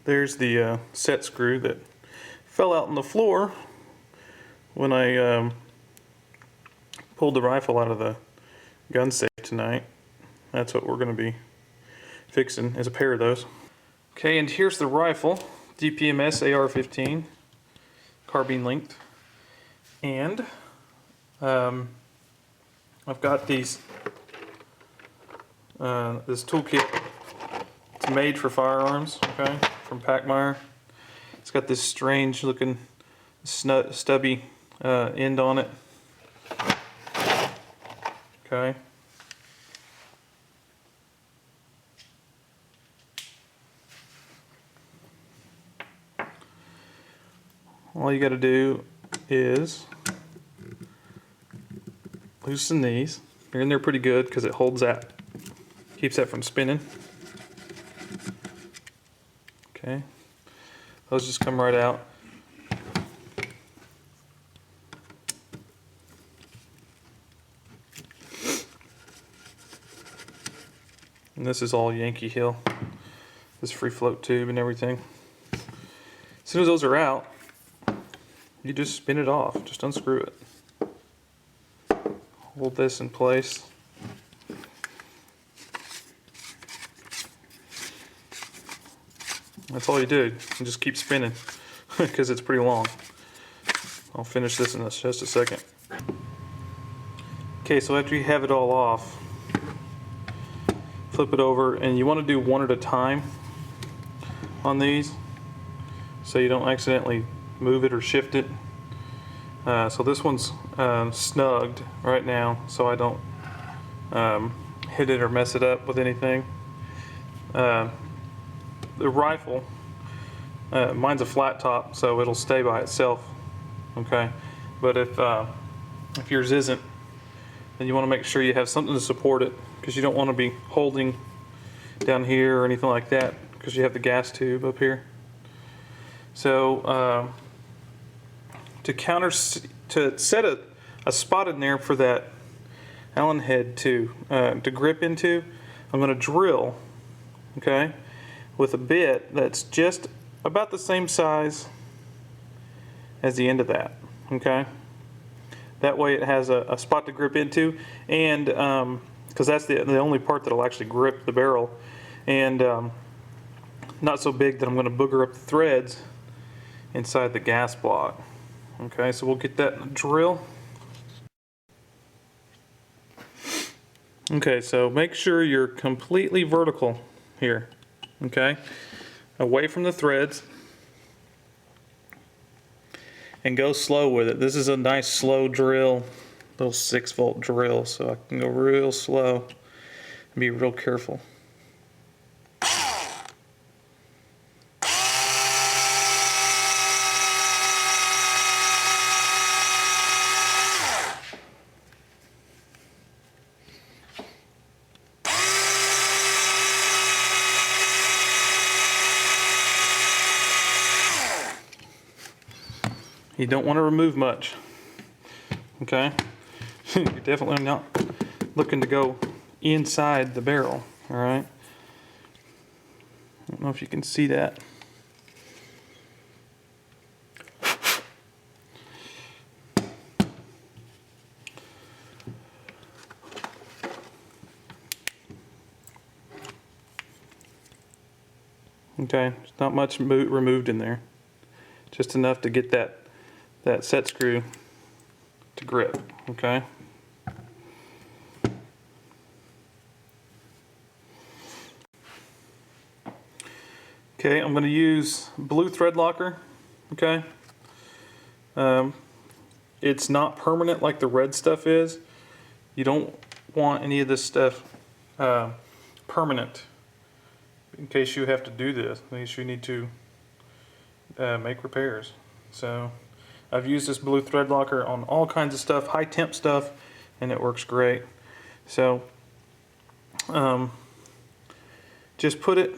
There's the set screw that fell out on the floor when I pulled the rifle out of the gun safe tonight. That's what we're going to be fixing, is a pair of those. Okay, and here's the rifle, DPMS AR15, carbine length. And I've got these this toolkit. It's made for firearms, okay, from Packmeyer. It's got this strange looking stubby end on it. Okay. All you got to do is loosen these. They're in there pretty good because it holds that, keeps that from spinning. Okay, those just come right out. And this is all Yankee Hill, this free float tube and everything. As soon as those are out, you just spin it off, just unscrew it. Hold this in place. That's all you do. You just keep spinning because it's pretty long. I'll finish this in just a second. Okay, so after you have it all off, flip it over, and you want to do one at a time on these so you don't accidentally move it or shift it. So this one's snugged right now so I don't hit it or mess it up with anything. The rifle, mine's a flat top, so it'll stay by itself, okay? But if yours isn't, then you want to make sure you have something to support it, because you don't want to be holding down here or anything like that, because you have the gas tube up here. So to set a spot in there for that Allen head to grip into, I'm going to drill, okay, with a bit that's just about the same size as the end of that, okay? That way it has a spot to grip into, and because that's the only part that'll actually grip the barrel, and not so big that I'm going to booger up the threads inside the gas block. Okay, so we'll get that in the drill. Okay, so make sure you're completely vertical here, okay? Away from the threads. And go slow with it. This is a nice slow drill, little 6-volt drill, so I can go real slow and be real careful. You don't want to remove much, okay? You're definitely not looking to go inside the barrel, all right? I don't know if you can see that. Okay, there's not much removed in there. Just enough to get that set screw to grip, okay? Okay, I'm going to use blue thread locker, okay? It's not permanent like the red stuff is. You don't want any of this stuff permanent in case you have to do this, in case you need to make repairs. So I've used this blue thread locker on all kinds of stuff, high temp stuff, and it works great. So just put it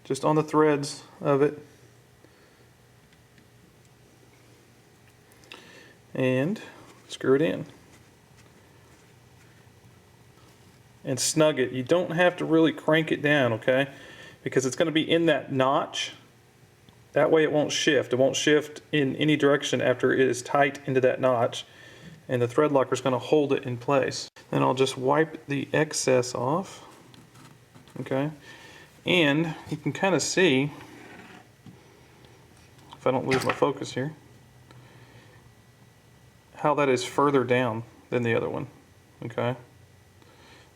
just on the threads of it, and screw it in and snug it. You don't have to really crank it down, okay? because it's going to be in that notch. That way it won't shift. It won't shift in any direction after it is tight into that notch. And the thread locker is going to hold it in place. Then I'll just wipe the excess off. Okay. And you can kind of see, if I don't lose my focus here, how that is further down than the other one. Okay.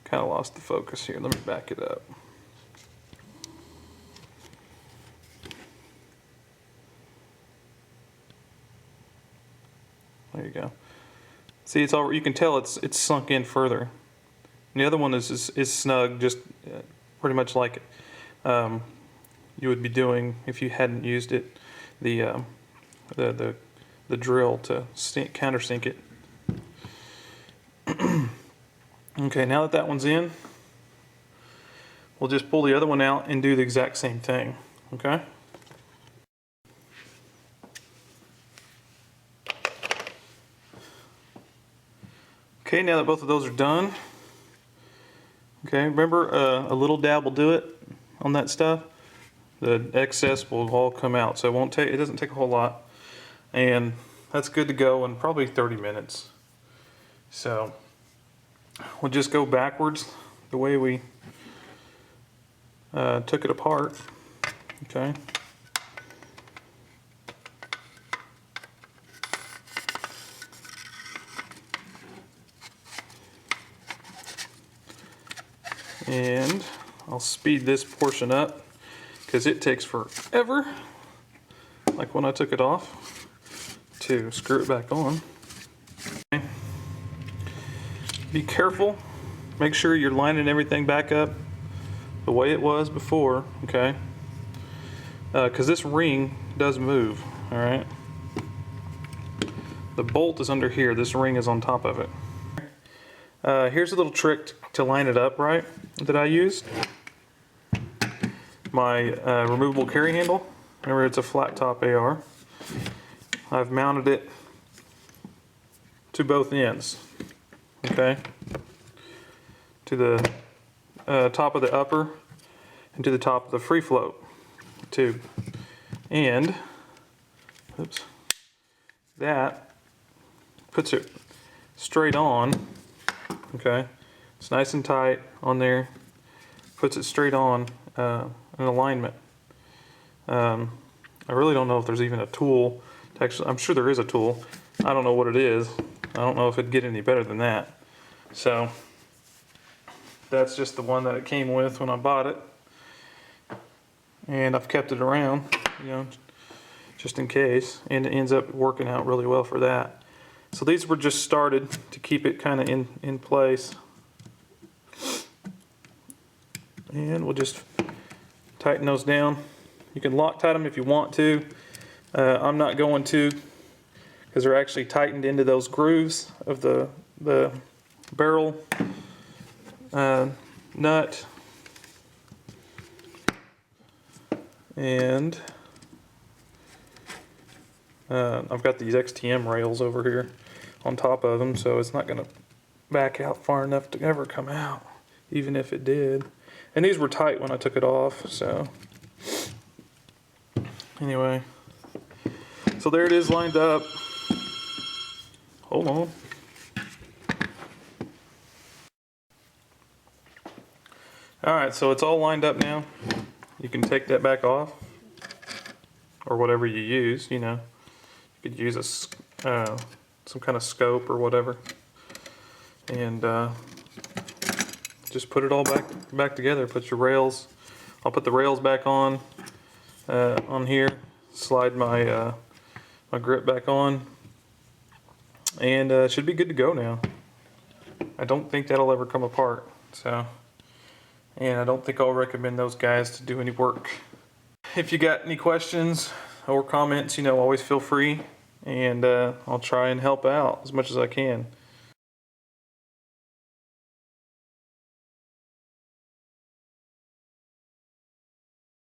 Kind of lost the focus here. Let me back it up. There you go. See, it's all, you can tell it's sunk in further. And the other one is snug, just pretty much like you would be doing if you hadn't used it, the drill to countersink it. Okay, now that one's in, we'll just pull the other one out and do the exact same thing. Okay. Okay, now that both of those are done, okay, remember a little dab will do it on that stuff. The excess will all come out, so it doesn't take a whole lot, and that's good to go in probably 30 minutes. So we'll just go backwards the way we took it apart. Okay. And I'll speed this portion up because it takes forever, like when I took it off, to screw it back on. Okay. Be careful, make sure you're lining everything back up the way it was before, okay? Because this ring does move, all right? The bolt is under here, this ring is on top of it. Here's a little trick to line it up right that I used. My removable carry handle, remember it's a flat top AR. I've mounted it to both ends, okay? To the top of the upper and to the top of the free float tube. And, oops, that puts it straight on. Okay, it's nice and tight on there, puts it straight on in alignment. I really don't know if there's even a tool to actually, I'm sure there is a tool. I don't know what it is. I don't know if it'd get any better than that. So that's just the one that it came with when I bought it, and I've kept it around, you know, just in case, and it ends up working out really well for that. So these were just started to keep it kind of in place. And we'll just tighten those down. You can Loctite them if you want to. I'm not going to, because they're actually tightened into those grooves of the barrel nut. And I've got these XTM rails over here on top of them, so it's not going to back out far enough to ever come out, even if it did. And these were tight when I took it off, so anyway. So there it is lined up. Hold on. Alright, so it's all lined up now. You can take that back off, or whatever you use, you know. You could use some kind of scope or whatever, and just put it all back together. Put your rails. I'll put the rails back on here. Slide my my grip back on, and it should be good to go now. I don't think that'll ever come apart. So, and I don't think I'll recommend those guys to do any work. If you got any questions or comments, you know, always feel free, and I'll try and help out as much as I can.